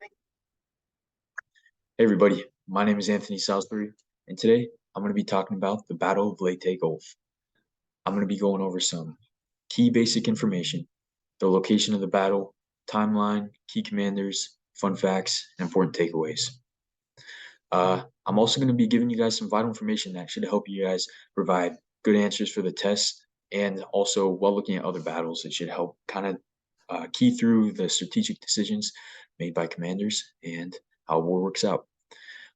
Hey everybody, my name is Anthony Salisbury, and today I'm going to be talking about the Battle of Leyte Gulf. I'm going to be going over some key basic information, the location of the battle, timeline, key commanders, fun facts, and important takeaways. I'm also going to be giving you guys some vital information that should help you guys provide good answers for the test, and also while looking at other battles, it should help kind of key through the strategic decisions made by commanders and how war works out.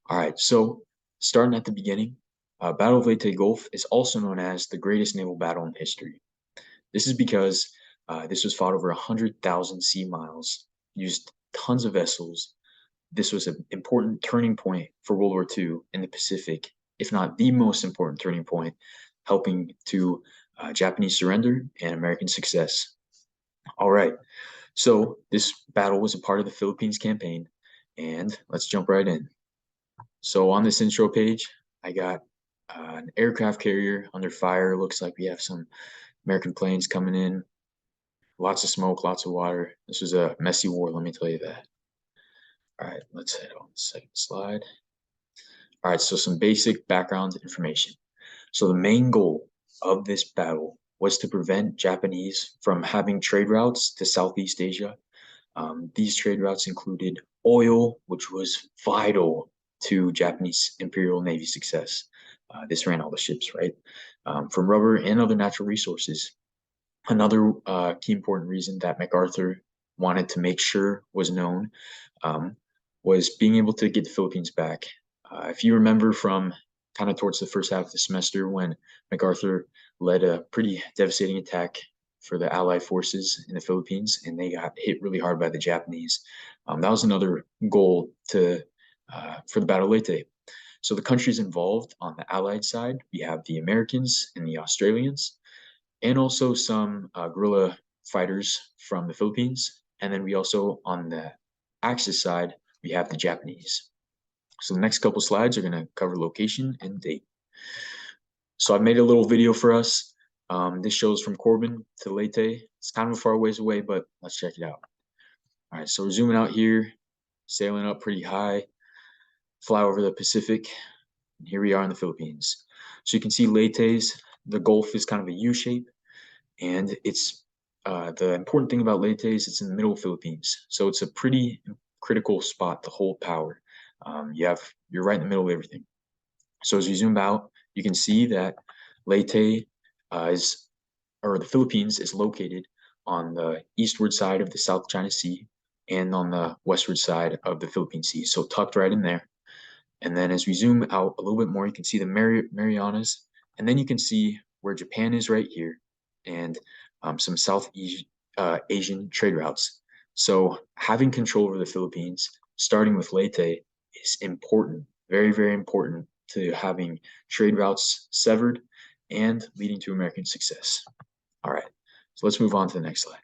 All right, so starting at the beginning, Battle of Leyte Gulf is also known as the greatest naval battle in history. This is because this was fought over 100,000 sea miles, used tons of vessels. This was an important turning point for World War II in the Pacific, if not the most important turning point, helping to Japanese surrender and American success. All right, so this battle was a part of the Philippines campaign, and let's jump right in. So on this intro page, I got an aircraft carrier under fire. Looks like we have some American planes coming in. Lots of smoke, lots of water. This was a messy war, let me tell you that. All right, let's head on the second slide. All right, so some basic background information. So the main goal of this battle was to prevent Japanese from having trade routes to Southeast Asia. These trade routes included oil, which was vital to Japanese Imperial Navy success. This ran all the ships, right? From rubber and other natural resources. Another key important reason that MacArthur wanted to make sure was known was being able to get the Philippines back. If you remember from kind of towards the first half of the semester when MacArthur led a pretty devastating attack for the Allied forces in the Philippines, and they got hit really hard by the Japanese. That was another goal to for the Battle of Leyte. So the countries involved on the Allied side, we have the Americans and the Australians, and also some guerrilla fighters from the Philippines. And then we also, on the Axis side, we have the Japanese. So the next couple slides are going to cover location and date. So I've made a little video for us. This shows from Corbin to Leyte. It's kind of a far ways away, but let's check it out. All right, so we're zooming out here, sailing up pretty high, fly over the Pacific, and here we are in the Philippines. So you can see Leyte's, the Gulf is kind of a U shape, and it's the important thing about Leyte is it's in the middle of Philippines. So it's a pretty critical spot to hold power. You're right in the middle of everything. So as you zoom out, you can see that Leyte the Philippines is located on the eastward side of the South China Sea and on the westward side of the Philippine Sea. So tucked right in there. And then as we zoom out a little bit more, you can see the Marianas, and then you can see where Japan is right here, and some South Asian trade routes. So having control over the Philippines, starting with Leyte, is important, very, very important to having trade routes severed and leading to American success. All right, so let's move on to the next slide.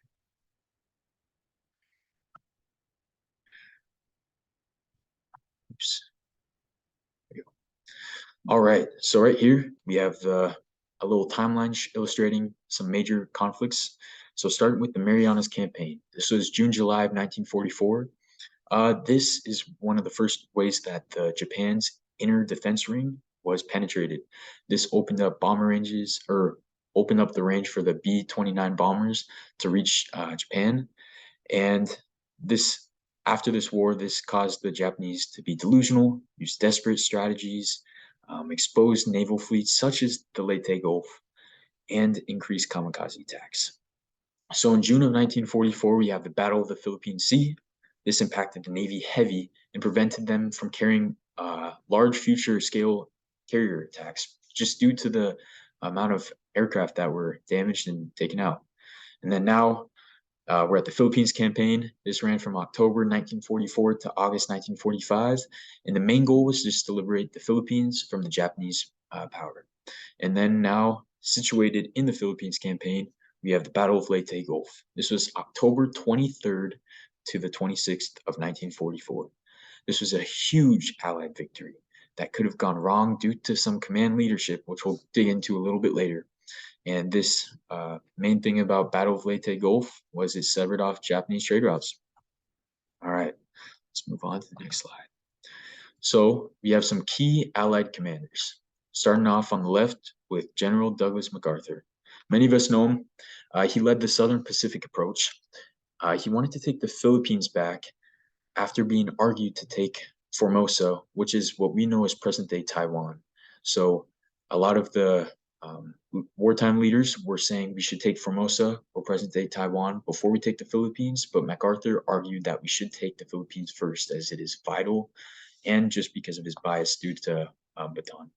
Oops. All right, so right here we have a little timeline illustrating some major conflicts. So starting with the Marianas Campaign. This was June-July of 1944. This is one of the first ways that Japan's inner defense ring was penetrated. This opened up bomber ranges, or opened up the range for the B-29 bombers to reach Japan. And this, after this war, this caused the Japanese to be delusional, use desperate strategies, expose naval fleets such as the Leyte Gulf, and increase kamikaze attacks. So in June of 1944, we have the Battle of the Philippine Sea. This impacted the Navy heavy and prevented them from carrying large future scale carrier attacks just due to the amount of aircraft that were damaged and taken out. And then now we're at the Philippines campaign. This ran from October 1944 to August 1945. And the main goal was just to liberate the Philippines from the Japanese power. And then now, situated in the Philippines campaign, we have the Battle of Leyte Gulf. This was October 23rd to the 26th of 1944. This was a huge Allied victory that could have gone wrong due to some command leadership, which we'll dig into a little bit later. And this main thing about Battle of Leyte Gulf was it severed off Japanese trade routes. All right, let's let's move on to the next slide. So we have some key Allied commanders, starting off on the left with General Douglas MacArthur. Many of us know him. He led the Southern Pacific approach. He wanted to take the Philippines back after being argued to take Formosa, which is what we know as present-day Taiwan. So a lot of the wartime leaders were saying we should take Formosa or present-day Taiwan before we take the Philippines, but MacArthur argued that we should take the Philippines first, as it is vital, and just because of his bias due to Bataan.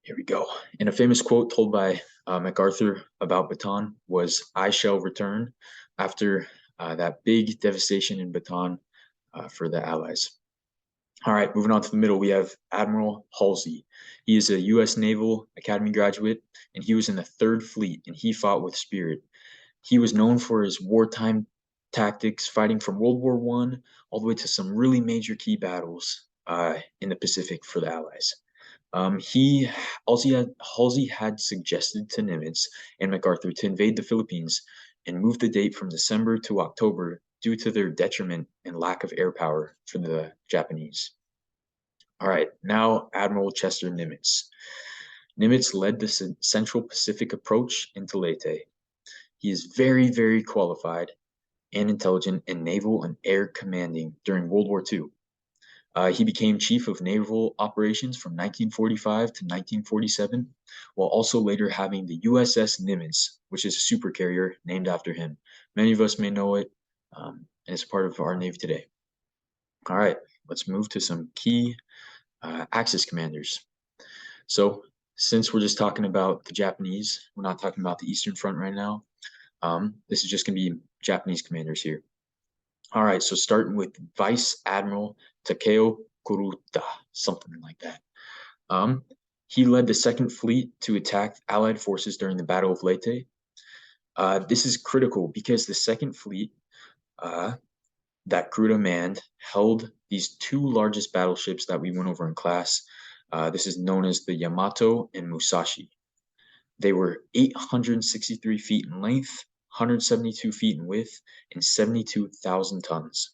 Here we go. And a famous quote told by MacArthur about Bataan was, "I shall return," after that big devastation in Bataan for the Allies. All right, moving on to the middle, we have Admiral Halsey. He is a U.S. Naval Academy graduate, and he was in the 3rd Fleet, and he fought with spirit. He was known for his wartime tactics, fighting from World War I all the way to some really major key battles in the Pacific for the Allies. Halsey had suggested to Nimitz and MacArthur to invade the Philippines and move the date from December to October due to their detriment and lack of air power for the Japanese. All right, now Admiral Chester Nimitz. Nimitz led the Central Pacific approach into Leyte. He is very, very qualified and intelligent in naval and air commanding during World War II. He became Chief of Naval Operations from 1945 to 1947, while also later having the USS Nimitz, which is a supercarrier named after him. Many of us may know it, and it's part of our Navy today. All right, let's move to some key Axis commanders. So since we're just talking about the Japanese, we're not talking about the Eastern Front right now. This is just going to be Japanese commanders here. All right, so starting with Vice Admiral Takeo Kuruta, something like that. He led the 2nd Fleet to attack Allied forces during the Battle of Leyte. This is critical because the 2nd Fleet that Kuruta manned held these 2 largest battleships that we went over in class. This is known as the Yamato and Musashi. They were 863 feet in length, 172 feet in width, and 72,000 tons.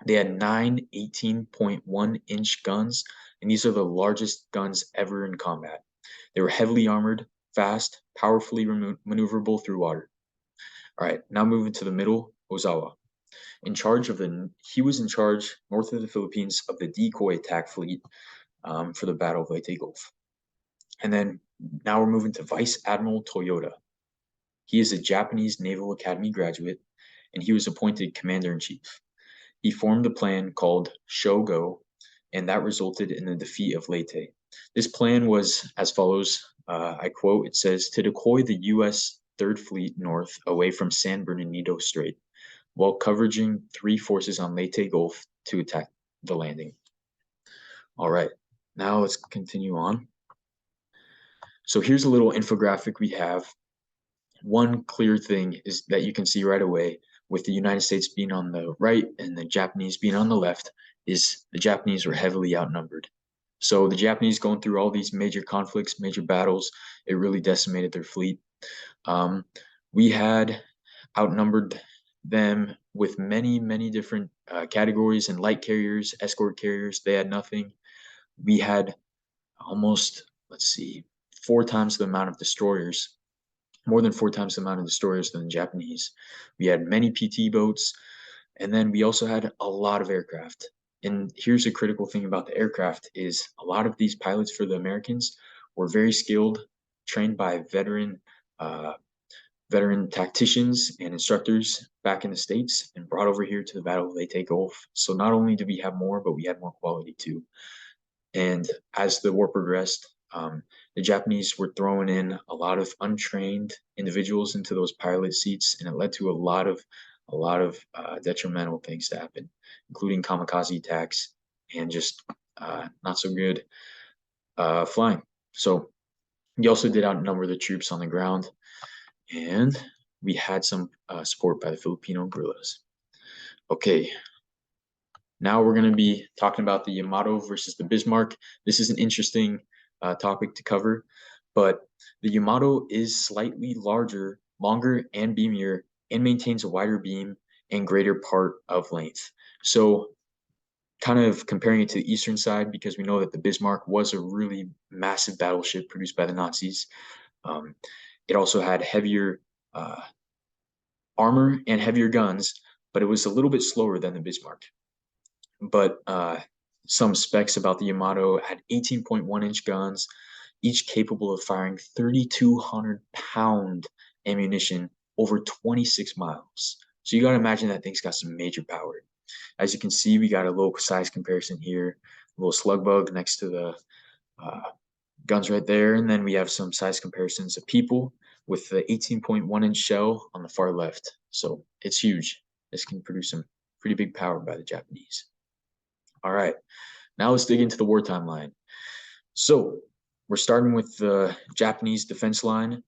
They had 9 18.1-inch guns, and these are the largest guns ever in combat. They were heavily armored, fast, powerfully maneuverable through water. All right, now moving to the middle, Ozawa. He was in charge north of the Philippines of the decoy attack fleet for the Battle of Leyte Gulf. And then now we're moving to Vice Admiral Toyota. He is a Japanese Naval Academy graduate, and he was appointed Commander-in-Chief. He formed a plan called Shogo, and that resulted in the defeat of Leyte. This plan was as follows, I quote, it says, to decoy the U.S. 3rd Fleet north away from San Bernardino Strait, while covering 3 forces on Leyte Gulf to attack the landing. All right, now let's continue on. So here's a little infographic we have. One clear thing is that you can see right away, with the United States being on the right and the Japanese being on the left, is the Japanese were heavily outnumbered. So the Japanese going through all these major conflicts, major battles, it really decimated their fleet. We had outnumbered them with many, many different categories and light carriers, escort carriers. They had nothing. We had almost, 4 times the amount of destroyers, more than 4 times the amount of destroyers than the Japanese. We had many PT boats, and then we also had a lot of aircraft. And here's a critical thing about the aircraft is a lot of these pilots for the Americans were very skilled, trained by veteran tacticians and instructors back in the States and brought over here to the Battle of Leyte Gulf. So not only did we have more, but we had more quality too. And as the war progressed, the Japanese were throwing in a lot of untrained individuals into those pilot seats, and it led to a lot of detrimental things to happen, including kamikaze attacks and just not so good flying. So we also did outnumber the troops on the ground, and we had some support by the Filipino guerrillas. Okay, now we're going to be talking about the Yamato versus the Bismarck. This is an interesting topic to cover, but the Yamato is slightly larger, longer, and beamier, and maintains a wider beam and greater part of Leyte. So kind of comparing it to the eastern side, because we know that the Bismarck was a really massive battleship produced by the Nazis. Um, it also had heavier armor and heavier guns, but it was a little bit slower than the Bismarck. But some specs about the Yamato had 18.1-inch guns, each capable of firing 3,200-pound ammunition over 26 miles. So you got to imagine that thing's got some major power. As you can see, we got a little size comparison here, a little slug bug next to the uh, guns right there. And then we have some size comparisons of people with the 18.1-inch shell on the far left. So it's huge. This can produce some pretty big power by the Japanese. All right, now let's dig into the wartime line. So we're starting with the Japanese defense line,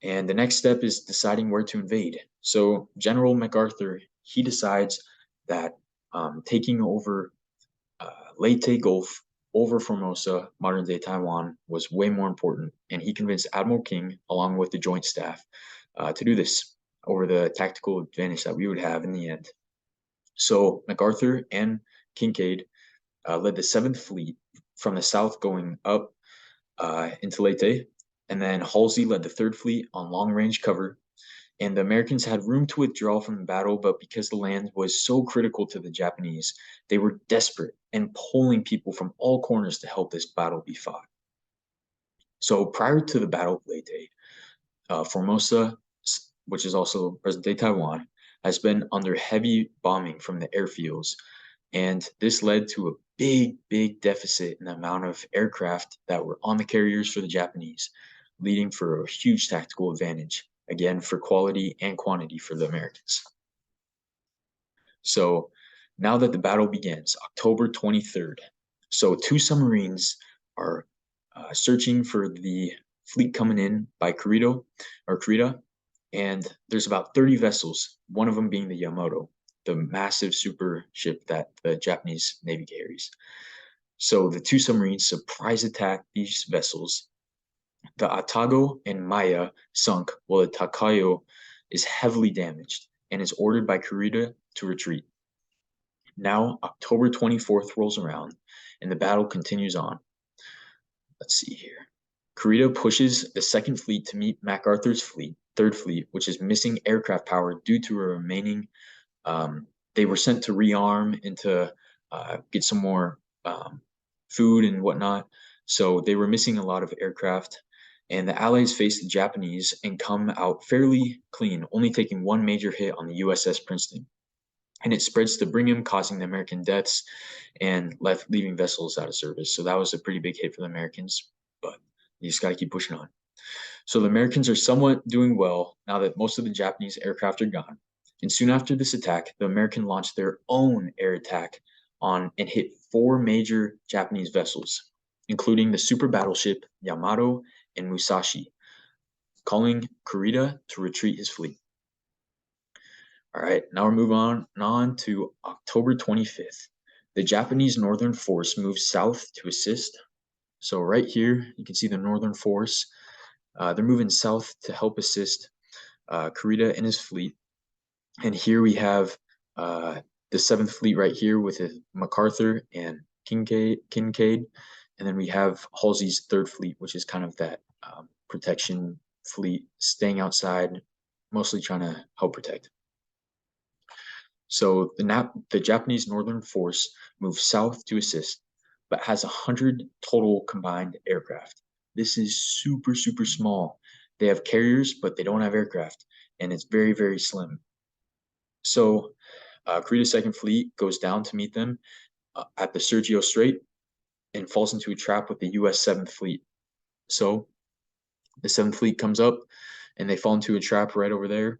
and the next step is deciding where to invade. So General MacArthur, he decides that taking over Leyte Gulf over Formosa, modern-day Taiwan, was way more important, and he convinced Admiral King, along with the Joint Staff, to do this over the tactical advantage that we would have in the end. So MacArthur and Kinkaid led the 7th Fleet from the south going up into Leyte, and then Halsey led the 3rd Fleet on long-range cover. And the Americans had room to withdraw from the battle, but because the land was so critical to the Japanese, they were desperate and pulling people from all corners to help this battle be fought. So prior to the Battle of Leyte, Formosa, which is also present-day Taiwan, has been under heavy bombing from the airfields, and this led to a big deficit in the amount of aircraft that were on the carriers for the Japanese, leading for a huge tactical advantage, again, for quality and quantity for the Americans. So now that the battle begins, October 23rd, so 2 submarines are searching for the fleet coming in by Kurita, and there's about 30 vessels, one of them being the Yamato, the massive super ship that the Japanese Navy carries. So the 2 submarines surprise attack these vessels. The Atago and Maya sunk, while the Takayo is heavily damaged and is ordered by Kurita to retreat. Now, October 24th rolls around, and the battle continues on. Let's see here. Kurita pushes the 2nd Fleet to meet MacArthur's fleet, 3rd Fleet, which is missing aircraft power due to a remaining. They were sent to rearm and to get some more food and whatnot. So they were missing a lot of aircraft. And the Allies faced the Japanese and come out fairly clean, only taking 1 major hit on the USS Princeton. And it spreads to Brigham, causing the American deaths and leaving vessels out of service. So that was a pretty big hit for the Americans, but you just got to keep pushing on. So the Americans are somewhat doing well now that most of the Japanese aircraft are gone. And soon after this attack, the Americans launched their own air attack on and hit 4 major Japanese vessels, including the super battleship Yamato and Musashi, calling Kurita to retreat his fleet. All right, now we're moving on to October 25th. The Japanese Northern Force moves south to assist. So right here, you can see the Northern Force. They're moving south to help assist Kurita and his fleet. And here we have the 7th Fleet right here with MacArthur and Kinkaid. And then we have Halsey's 3rd Fleet, which is kind of that protection fleet, staying outside, mostly trying to help protect. So the Japanese Northern Force moves south to assist, but has 100 total combined aircraft. This is super small. They have carriers, but they don't have aircraft, and it's very slim. So Kurita's 2nd Fleet goes down to meet them at the Sergio Strait and falls into a trap with the U.S. 7th Fleet. So the 7th Fleet comes up, and they fall into a trap right over there.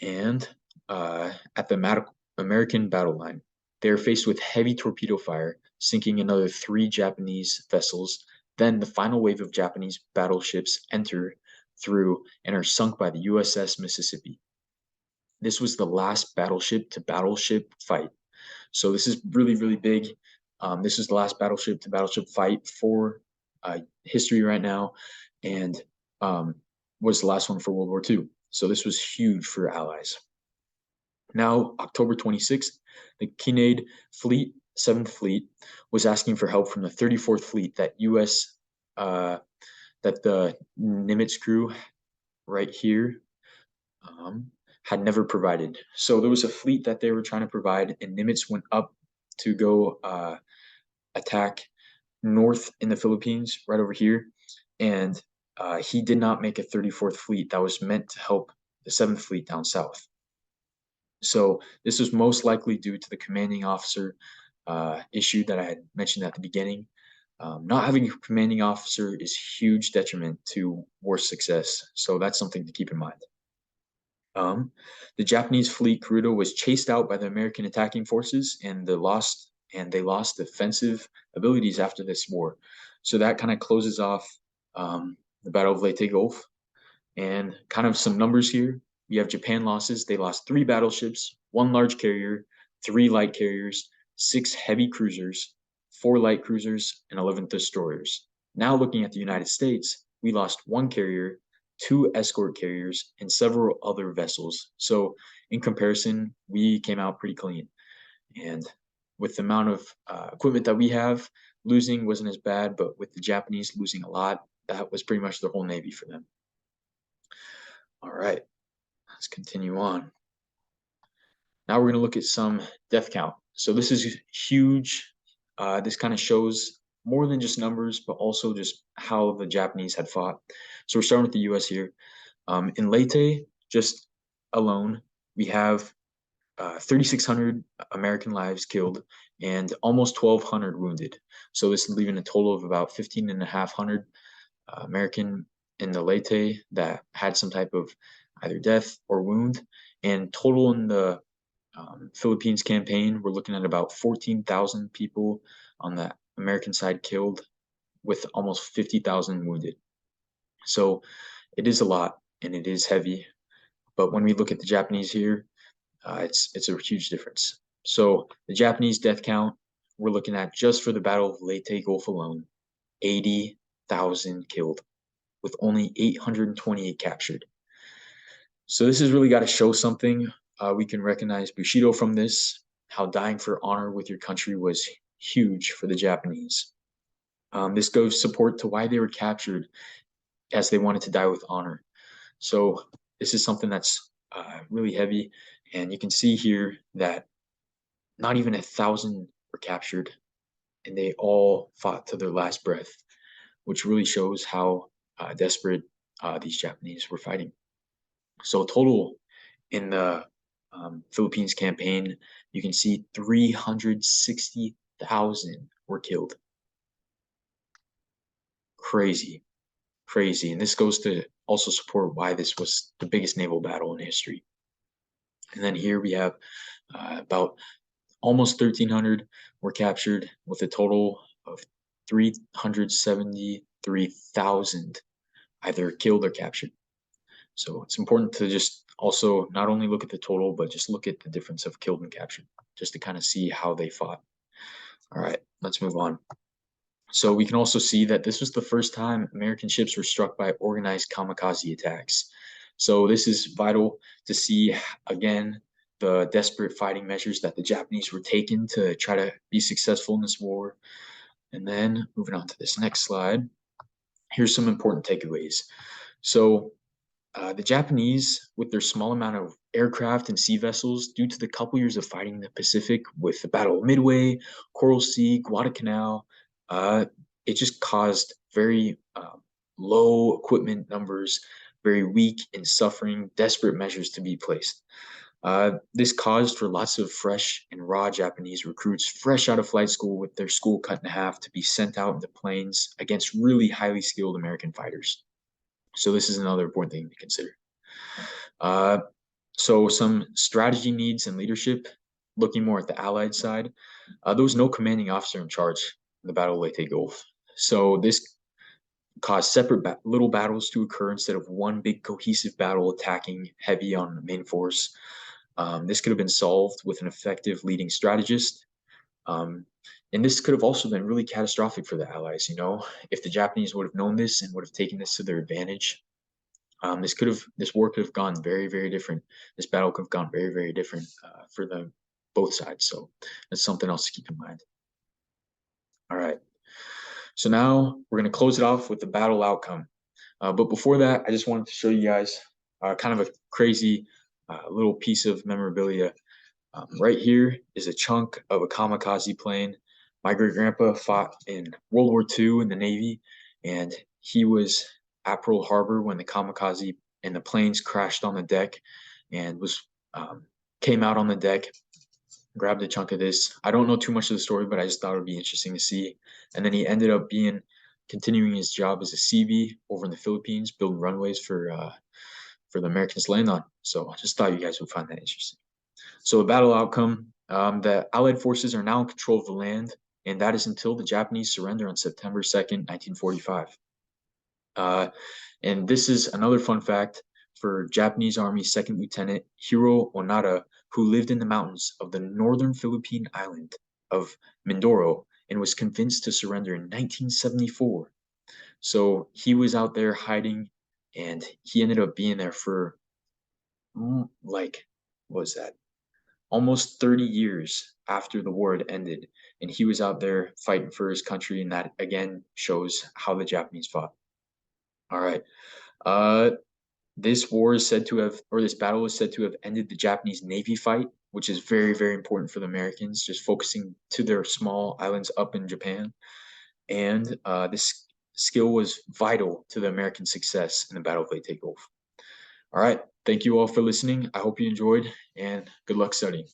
And at the American battle line, they are faced with heavy torpedo fire, sinking another 3 Japanese vessels. Then the final wave of Japanese battleships enter through and are sunk by the USS Mississippi. This was the last battleship-to-battleship fight. So this is really big. This is the last battleship-to-battleship fight for history right now, and was the last one for World War II. So this was huge for Allies. Now, October 26th, the Kinkaid Fleet, 7th Fleet, was asking for help from the 34th Fleet that the Nimitz crew right here had never provided. So there was a fleet that they were trying to provide, and Nimitz went up to go attack north in the Philippines, right over here, and he did not make a 34th Fleet that was meant to help the 7th Fleet down south. So this was most likely due to the commanding officer issue that I had mentioned at the beginning. Not having a commanding officer is huge detriment to war success, so that's something to keep in mind. The Japanese fleet Kurudo was chased out by the American attacking forces, and they lost defensive abilities after this war. So that kind of closes off the Battle of Leyte Gulf. And kind of some numbers here. We have Japan losses. They lost 3 battleships, 1 large carrier, 3 light carriers, 6 heavy cruisers, 4 light cruisers, and 11 destroyers. Now looking at the United States, we lost 1 carrier, 2 escort carriers, and several other vessels. So in comparison, we came out pretty clean. And with the amount of equipment that we have, losing wasn't as bad, but with the Japanese losing a lot, that was pretty much the whole Navy for them. All right, let's continue on. Now we're going to look at some death count. So this is huge. This kind of shows more than just numbers, but also just how the Japanese had fought. So we're starting with the U.S. here. In Leyte, just alone, we have 3,600 American lives killed and almost 1,200 wounded. So this is leaving a total of about 1,500 American in the Leyte that had some type of either death or wound. And total in the Philippines campaign, we're looking at about 14,000 people on the American side killed, with almost 50,000 wounded. So it is a lot and it is heavy. But when we look at the Japanese here, it's a huge difference. So the Japanese death count, we're looking at just for the Battle of Leyte Gulf alone, 80,000 killed, with only 828 captured. So this has really got to show something. We can recognize Bushido from this, how dying for honor with your country was huge for the Japanese. This goes support to why they were captured, as they wanted to die with honor. So this is something that's really heavy. And you can see here that not even 1,000 were captured, and they all fought to their last breath, which really shows how desperate these Japanese were fighting. So total in the Philippines campaign, you can see 360,000 were killed. Crazy, crazy. And this goes to also support why this was the biggest naval battle in history. And then here we have about almost 1,300 were captured, with a total of 373,000 either killed or captured. So it's important to just also not only look at the total, but just look at the difference of killed and captured, just to kind of see how they fought. All right, let's move on. So we can also see that this was the first time American ships were struck by organized kamikaze attacks. So this is vital to see, again, the desperate fighting measures that the Japanese were taking to try to be successful in this war. And then moving on to this next slide, here's some important takeaways. So the Japanese, with their small amount of aircraft and sea vessels, due to the couple years of fighting in the Pacific with the Battle of Midway, Coral Sea, Guadalcanal, it just caused very low equipment numbers, very weak and suffering, desperate measures to be placed. This caused for lots of fresh and raw Japanese recruits, fresh out of flight school with their school cut in half, to be sent out into planes against really highly skilled American fighters. So this is another important thing to consider. So some strategy needs and leadership, looking more at the Allied side. There was no commanding officer in charge in the Battle of Leyte Gulf. So this caused separate little battles to occur instead of one big cohesive battle attacking heavy on the main force. This could have been solved with an effective leading strategist. And this could have also been really catastrophic for the Allies, if the Japanese would have known this and would have taken this to their advantage. This war could have gone very, very different. This battle could have gone very, very different for the both sides. So that's something else to keep in mind. All right. So now we're going to close it off with the battle outcome. But before that, I just wanted to show you guys kind of a crazy little piece of memorabilia. Right here is a chunk of a kamikaze plane. My great grandpa fought in World War II in the Navy, and he was at Pearl Harbor when the kamikaze and the planes crashed on the deck, and was came out on the deck, grabbed a chunk of this. I don't know too much of the story, but I just thought it would be interesting to see. And then he ended up continuing his job as a CV over in the Philippines, building runways for the Americans to land on. So I just thought you guys would find that interesting. So the battle outcome, the Allied forces are now in control of the land, and that is until the Japanese surrender on September 2nd, 1945. And this is another fun fact for Japanese Army Second Lieutenant Hiro Onada, who lived in the mountains of the northern Philippine island of Mindoro and was convinced to surrender in 1974. So he was out there hiding, and he ended up being there for like, what was that? Almost 30 years after the war had ended, and he was out there fighting for his country, and that again shows how the Japanese fought. All right. Uh, this war is said to have, or this battle is said to have ended the Japanese Navy fight, which is very, very important for the Americans, just focusing to their small islands up in Japan. And this skill was vital to the American success in the Battle of Leyte Gulf. All right. Thank you all for listening. I hope you enjoyed, and good luck studying.